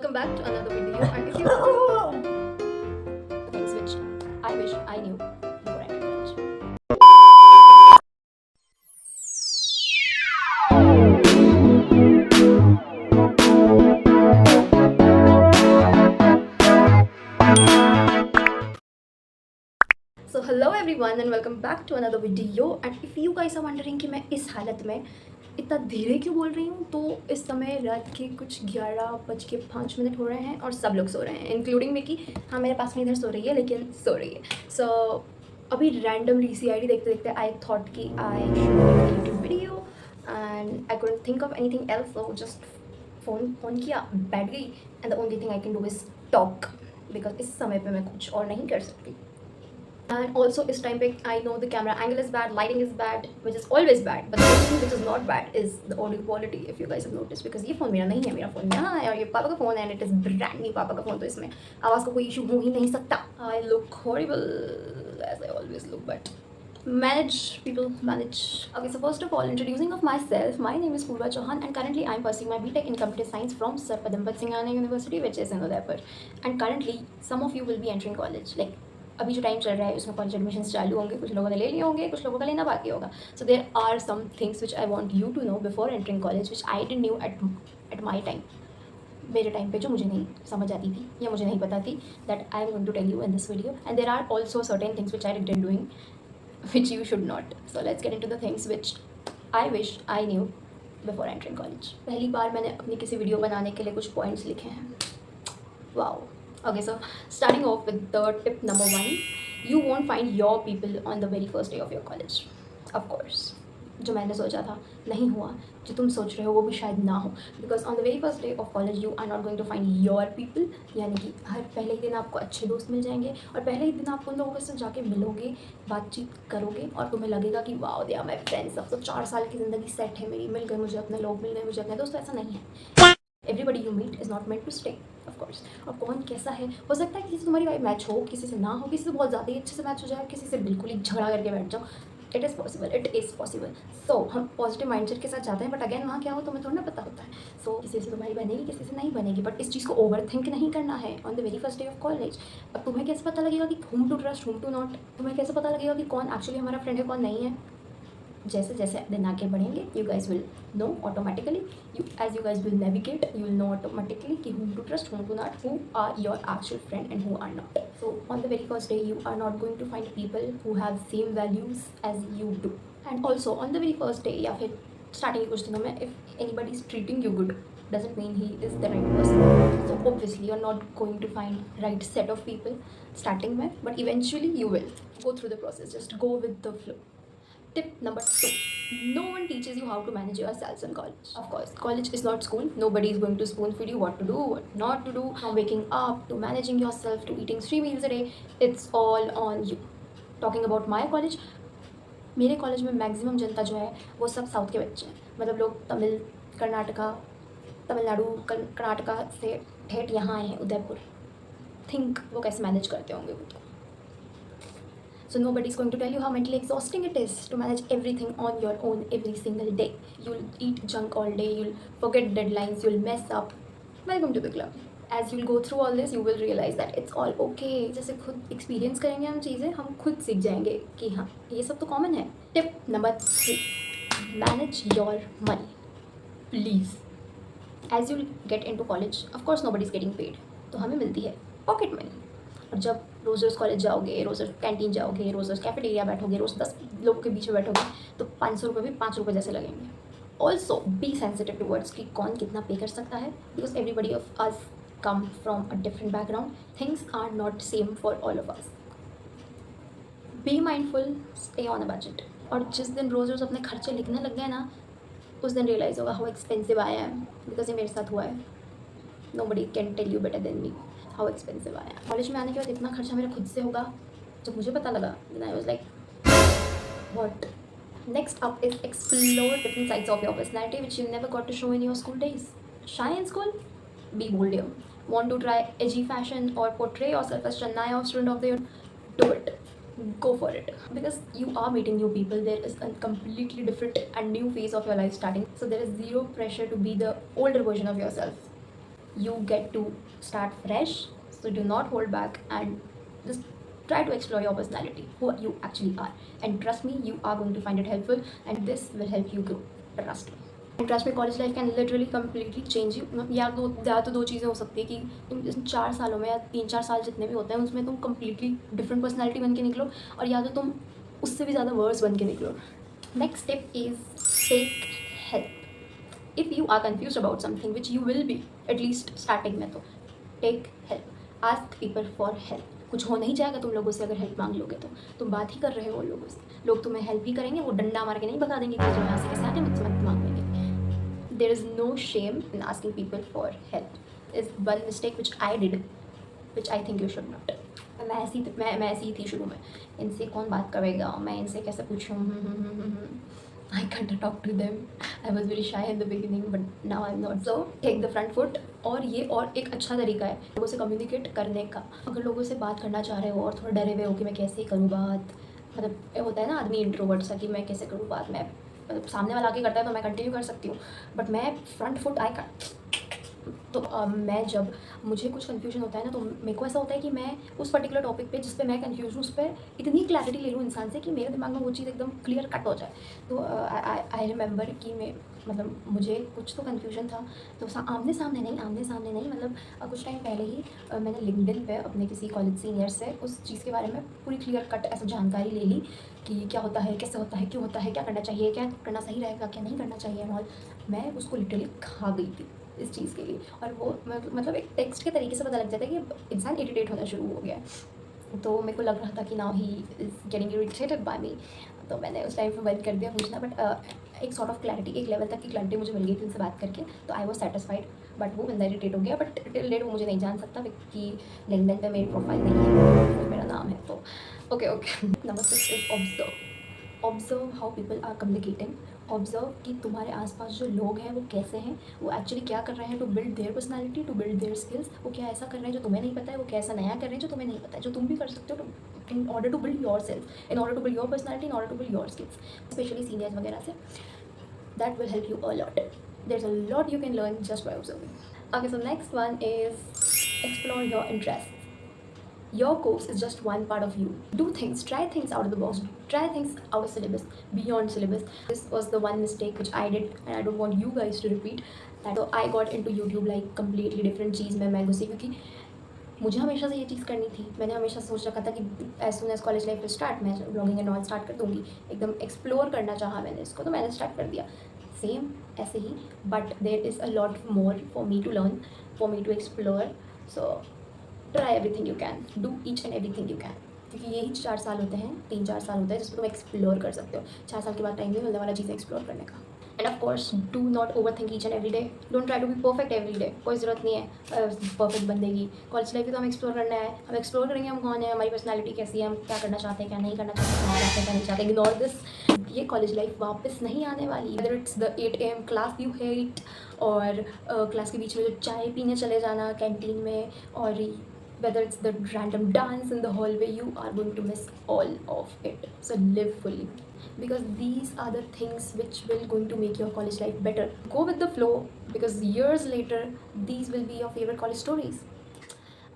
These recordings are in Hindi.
Welcome back to another video. And if you things which I wish I knew before I entered college. So hello everyone and welcome back to another video. And if you guys are wondering कि मैं इस हालत में इतना धीरे क्यों बोल रही हूँ, तो इस समय रात के कुछ 11:05 हो रहे हैं और सब लोग सो रहे हैं, इंक्लूडिंग मी कि हाँ मेरे पास में इधर सो रही है, लेकिन सो रही है. सो अभी रैंडमली CID देखते देखते आई थॉट कि I should make YouTube video and I couldn't think of anything else, so just phone किया, बैठ गई and the only thing I can do is talk, because इस समय पे मैं कुछ और नहीं कर सकती. And also इस time पे I know the camera angle is bad, lighting is bad, which is always bad, but the only thing which is not bad is the audio quality, if you guys have noticed, because ये फ़ोन मेरा नहीं है, मेरा फ़ोन यहाँ है और ये पापा का फ़ोन है and it is brand new पापा का फ़ोन, तो इसमें आवाज़ का कोई इशू हो ही नहीं सकता. I look horrible as I always look, but manage people, manage. Okay, so first of all, introducing of myself, my name is Purva Chauhan and currently I am pursuing my BTech in Computer Science from Sir Padampat Singhania University, which is in Udaipur. And currently some of you will be entering college, like अभी जो टाइम चल रहा है उसमें कॉलेज एडमिशन्स चालू होंगे, कुछ लोगों ने ले लिए होंगे, कुछ लोगों का लेना बाकी होगा. So there are some things which I want you to know before entering college which I didn't knew at my time. मेरे टाइम पे जो मुझे नहीं समझ आती थी या मुझे नहीं पता थी, that I am going to tell you in this video. And there are also certain things which I regret doing which you should not. So let's get into the things which I wish I knew before entering college. पहली बार मैंने अपनी किसी वीडियो बनाने के लिए कुछ पॉइंट्स लिखे हैं. Wow. Okay, so starting off with the tip number 1, you won't find your people on the very first day of your college. Of course, जो मैंने सोचा था नहीं हुआ, जो तुम सोच रहे हो वो भी शायद ना हो, because on the very first day of college you are not going to find your people. यानी कि हर पहले ही दिन आपको अच्छे दोस्त मिल जाएंगे और पहले ही दिन आप उन लोगों से जाके मिलोगे, बातचीत करोगे और तुम्हें लगेगा कि wow they are my friends, अब तो 4 साल की ज़िंदगी सेट है मेरी, मिल गए मुझे अपने लोग, मिल गए मुझे अपने दोस्त. ऐसा नहीं है. Everybody you meet is not meant to stay, of course. और कौन कैसा है, हो सकता है किसी से तुम्हारी वाइब मैच हो, किसी से ना हो, किसी से बहुत ज़्यादा ही अच्छे से मैच हो जाए, किसी से बिल्कुल ही झगड़ा करके बैठ जाओ. It is possible, it is possible. So हम पॉजिटिव माइंडसेट के साथ जाते हैं, बट अगेन वहाँ क्या हो तुम्हें थोड़ा ना पता होता है. सो किसी से तुम्हारी बनेगी, किसी से नहीं बनेगी, बट इस चीज़ को ओवर थिंक नहीं करना है on the very first day of college. अब तुम्हें कैसे पता लगेगा कि whom to trust, whom to not. तुम्हें कैसे पता लगेगा कि कौन एक्चुअली हमारा फ्रेंड है, कौन नहीं है. जैसे जैसे दिन आगे बढ़ेंगे, you guys will know automatically, as you guys will navigate, you will know automatically कि whom to trust, whom to not, who are your actual friend and who are not. So on the very first day you are not going to find people who have same values as you do. And also on the very first day या फिर स्टार्टिंग के कुछ दिनों में, if anybody is treating you good doesn't mean he is the right person. So obviously you're not going to find right set of people starting में, but eventually you will go through the process. Just go with the flow. Tip number 2, no one teaches you how to manage yourselves in college. Of course, college is not school. Nobody is going to spoon feed you what to do, what not to do, from waking up to managing yourself to eating 3 meals a day. It's all on you. Talking about my college, मेरे कॉलेज में मैक्सिमम जनता जो है वो सब साउथ के बच्चे हैं. मतलब लोग तमिल, कर्नाटका, तमिलनाडु, कर्नाटका से ठेठ यहाँ आए हैं उदयपुर. थिंक वो कैसे मैनेज करते होंगे वो. तो so nobody is going to tell you how mentally exhausting it is to manage everything on your own every single day. You'll eat junk all day, you'll forget deadlines, you'll mess up. Welcome to the club. As you'll go through all this, you will realize that it's all okay. जैसे खुद एक्सपीरियंस करेंगे हम चीज़ें, हम खुद सीख जाएंगे कि हाँ ये सब तो कॉमन है. Tip number 3, manage your money please. As you'll get into college, of course nobody is getting paid, तो हमें मिलती है पॉकेट मनी. और जब रोज़ रोज़ कॉलेज जाओगे, रोज़ रोज़ कैंटीन जाओगे, रोज़ रोज़ कैफेटेरिया बैठोगे, रोज़ 10 लोगों के बीच में बैठोगे, तो 500 रुपये भी 5 रुपये जैसे लगेंगे. ऑल्सो बी सेंसिटिव टूवर्ड्स कि कौन कितना पे कर सकता है, because everybody of us come from a different background. Things are not same for all of us. Be mindful, stay on a budget. और जिस दिन रोज़ रोज़ अपने खर्चे लिखने लग गए ना, उस दिन रियलाइज़ होगा हाउ एक्सपेंसिव आया है, बिकॉज ये मेरे साथ हुआ है. Nobody can tell you better than me how expensive आया. कॉलेज में आने के बाद इतना खर्चा मेरा खुद से होगा, जब मुझे पता लगा then I was like what. Next up is explore different sides of your personality which you never got to show in your school days. Shy in school, be bold. Want to try edgy fashion or portray yourself as Chennai or student of the year, do it. Go for it, because you are meeting new people. There is a completely different and new phase of your life starting, so there is zero pressure to be the older version of yourself. you get to start fresh. So do not hold back and just try to explore your personality, who you actually are. And trust me, you are going to find it helpful and this will help you grow. Trust me. And trust me, college life can literally completely change you. या तो दो चीज़ें हो सकती है कि तुम जिस 4 सालों में या 3-4 साल जितने भी होते हैं उसमें तुम कम्प्लीटली डिफरेंट पर्सनैलिटी बन के निकलो, और या तो तुम उससे भी ज़्यादा वर्स बन के निकलो. Next step is take help. If you are confuse about something which you will be at least starting में, तो take help. Ask people for help. कुछ हो नहीं जाएगा तुम लोगों से अगर हेल्प मांग लोगे तो. तुम बात ही कर रहे हो उन लोगों से, लोग तुम्हें हेल्प ही करेंगे, वो डंडा मार के नहीं भगा देंगे कि जो यहाँ से कैसे आके मुझसे मत मांगेंगे. There is no shame in asking people for help. Is one mistake which I did which I think you should not. मैं ऐसी थी शुरू में, इनसे कौन बात करेगा, मैं इनसे कैसे पूछूँ. I can't talk to them. I was very shy in the beginning, but now I'm not. So take the front foot. और ये और एक अच्छा तरीका है लोगों से कम्युनिकेट करने का. अगर लोगों से बात करना चाह रहे हो और थोड़ा डरे हुए हो कि मैं कैसे करूँ बात, मतलब होता है ना आदमी इंट्रोवर्ट सा कि मैं कैसे करूँ बात, मैं मतलब सामने वाला आके करता है तो मैं कंटिन्यू कर सकती हूँ, बट मैं फ्रंट फुट आई कर. तो मैं जब मुझे कुछ कन्फ्यूजन होता है ना, तो मेरे को ऐसा होता है कि मैं उस पर्टिकुलर टॉपिक पे जिस पे मैं कन्फ्यूज हूँ उस पर इतनी क्लैरिटी ले लूँ इंसान से कि मेरे दिमाग में वो चीज़ एकदम क्लियर कट हो जाए. तो आई रिमेंबर कि मैं मतलब मुझे कुछ तो कन्फ्यूजन था, तो आमने सामने नहीं मतलब कुछ टाइम पहले ही मैंने लिंक्डइन पे अपने किसी कॉलेज सीनियर से उस चीज़ के बारे में पूरी क्लियर कट ऐसा जानकारी ले ली कि क्या होता है, कैसे होता है, क्यों होता है, क्या करना चाहिए, क्या करना सही रहेगा, क्या नहीं करना चाहिए. और मैं उसको लिटरली खा गई थी इस चीज़ के लिए. और वो मतलब एक टेक्स्ट के तरीके से पता लग जाता है कि इंसान इरिटेट होना शुरू हो गया है. तो मेरे को लग रहा था कि now he is getting irritated by me. तो मैंने उस टाइम पे बंद कर दिया पूछना, बट एक सॉर्ट ऑफ क्लैरिटी, एक लेवल तक की क्लैरिटी मुझे मिल गई थी उनसे बात करके. तो आई वॉज सेटिस्फाइड. बट वो बंदा इरिटेट हो गया, बट टिल डेट वो मुझे नहीं जान सकता कि लिंक्डइन पे मेरी प्रोफाइल नहीं है, मेरा नाम है. तो okay. Number 6 is observe how people are communicating. Observe कि तुम्हारे आसपास जो लोग हैं वो कैसे हैं, वो एक्चुअली क्या कर रहे हैं to build their personality, to build their skills. वो क्या ऐसा कर रहे हैं जो तुम्हें नहीं पता है, वो क्या ऐसा नया कर रहे हैं जो तुम्हें नहीं पता है, जो तुम भी कर सकते हो in order to build yourself, in order to build your personality, in order to build your skills, specially seniors वगैरह से. That will help you a lot. There is a lot you can learn just by observing. Okay, so next one is explore your interest. Your course is just one part of you. Do things, try things out of the box, try things out of syllabus, beyond syllabus. This was the one mistake which I did and I don't want you guys to repeat that. So I got into YouTube like completely different चीज़ में मैं घुसी, क्योंकि मुझे हमेशा से ये चीज़ करनी थी. मैंने हमेशा सोच रखा था कि as soon as college life start मैं ब्लॉगिंग एंड ऑल स्टार्ट कर दूँगी. एकदम एक्सप्लोर करना चाहा मैंने इसको, तो मैंने स्टार्ट कर दिया सेम ऐसे ही. But there is a lot more for me to learn, for me to explore. So try everything you can, do each and everything you can. क्योंकि यही 4 साल होते हैं, 3-4 साल होते हैं जिसमें तुम एक्सप्लोर कर सकते हो. 4 साल के बाद टाइम नहीं मिलने वाला चीज़ें एक्सप्लोर करने का. And of course do not overthink each and every day. Don't try to be perfect every day. कोई ज़रूरत नहीं है परफेक्ट बनने की. कॉलेज लाइफ भी तो हम एक्सप्लोर करना है. हम एक्सप्लोर करेंगे हम कौन है, हमारी पर्सनैलिटी कैसी है, हम क्या करना चाहते हैं, क्या नहीं करना चाहते, क्या चाहते हैं, क्या नहीं चाहते. Ignore this. ये कॉलेज लाइफ वापस नहीं आने वाली. Whether it's the 8 AM class you hate, और क्लास के बीच में जो चाय पीने चले जाना कैंटीन में, और whether it's the random dance in the hallway, you are going to miss all of it. So live fully, because these are the things which will going to make your college life better. Go with the flow, because years later these will be your favorite college stories.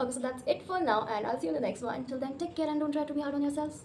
Okay, so that's it for now and I'll see you in the next one. Till then, take care and don't try to be hard on yourselves.